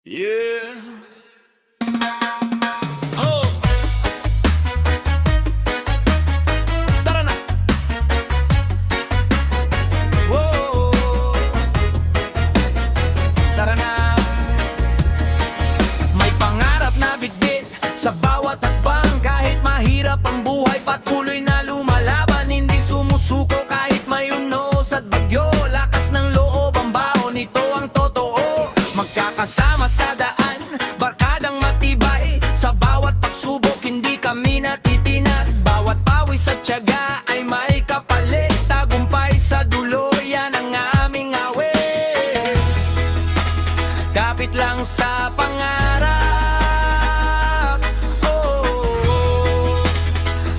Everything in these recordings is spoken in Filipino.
Yeah. Oh, tara na. Whoa, tara na. May pangarap na bitbit sa bawat hakbang. Kahit mahirap ang buhay, patuloy na lumalaban. Hindi sumusuko kahit may unos at bagyo. Lakas ng loob ang baon, ito ang totoo. Magkakasama sa daan, barkadang matibay. Sa bawat pagsubok, hindi kami natitinag. Bawat pawis at tiyaga ay may kapalit. Tagumpay sa dulo, yan ang aming awit. Kapit lang sa pangarap, oh,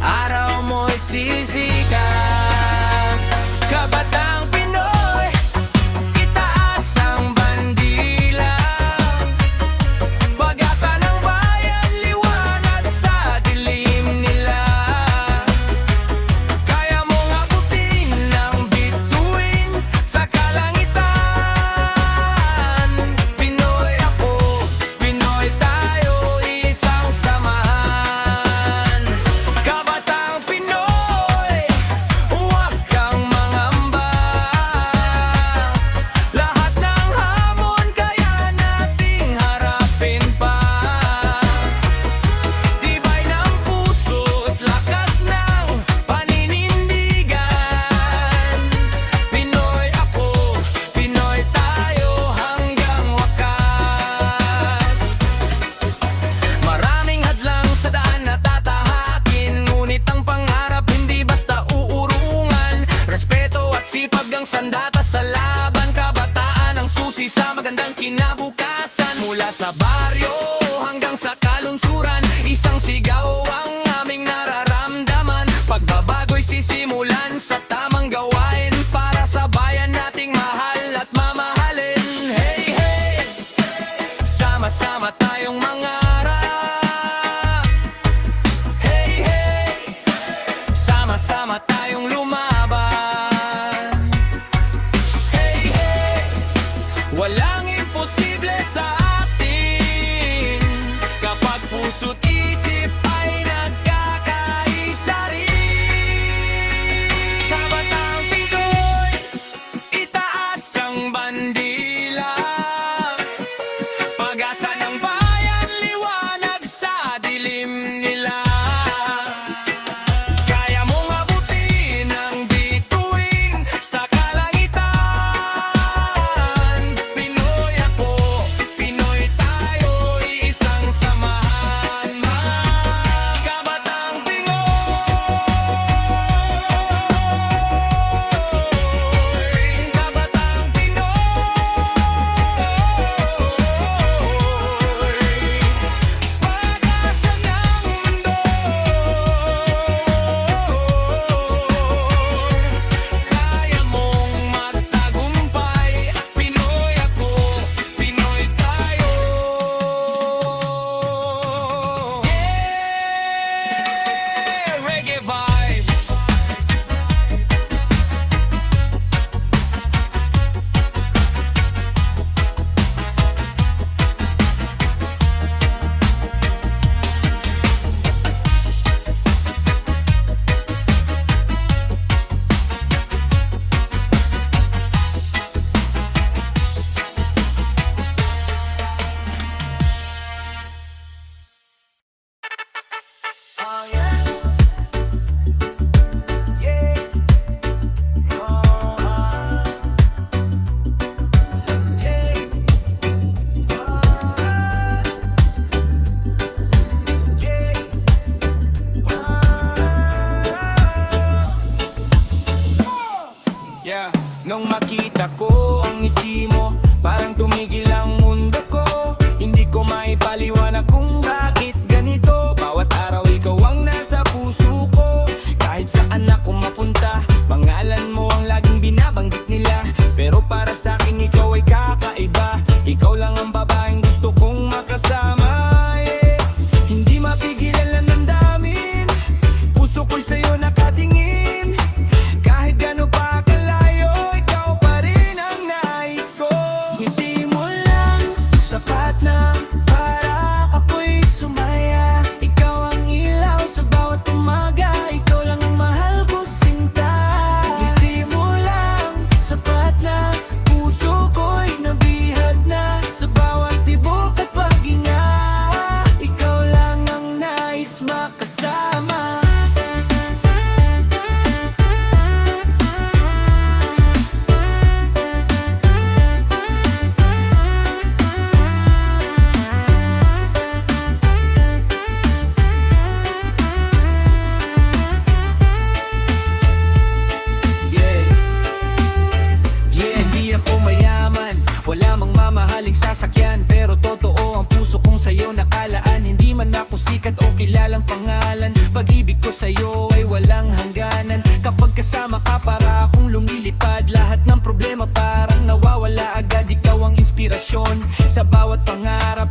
araw mo'y sisikat. Kabatang Pinoy, itaas ang bandila. Pag-asa ng bayan, liwanag sa dilim nila. Kaya mong abutin ang bituin sa kalangitan. Pinoy ako, Pinoy tayo, isang samahan. Kabatang Pinoy, huwag kang mangamba. Lahat ng hamon kaya nating harapin pa. Tibay ng puso't lakas ng paninindigan. Pinoy ako, Pinoy tayo hanggang wakas. Maraming hadlang sa daan na tatahakin, ngunit ang pangarap hindi basta uurungan. Respeto at sipag ang sandata sa laban. Kabataan ang susi sa magandang kinabukasan. Mula sa baryo hanggang sa kalunsuran, isang sigaw ang aming nararamdaman. Pagbabago'y sisimulan sa tamang gawain para sa bayan nating mahal at mamahalin. Hey, hey, sama-sama tayong mangarap. Hey, hey, sama-sama tayong lumaban. Hey, hey, walang imposible sa atin kapag puso't isip ay nagkakaisa rin. Kabatang Pinoy, itaas ang bandila. Pag-asa ng bayan, na para ako'y sumaya. Ikaw ang ilaw sa bawat umaga, ikaw lang ang mahal ko sinta. Ngiti mo lang sapat na, puso ko'y nabihag na. Sa bawat tibok at paghinga, ikaw lang ang nais makasama. Wala mang mamahaling sasakyan, pero totoo ang puso kong sa'yo nakalaan. Hindi man ako sikat o kilalang pangalan, pag-ibig ko sa'yo ay walang hangganan. Kapag kasama ka para akong lumilipad, lahat ng problema parang nawawala agad. Ikaw ang inspirasyon sa bawat pangarap.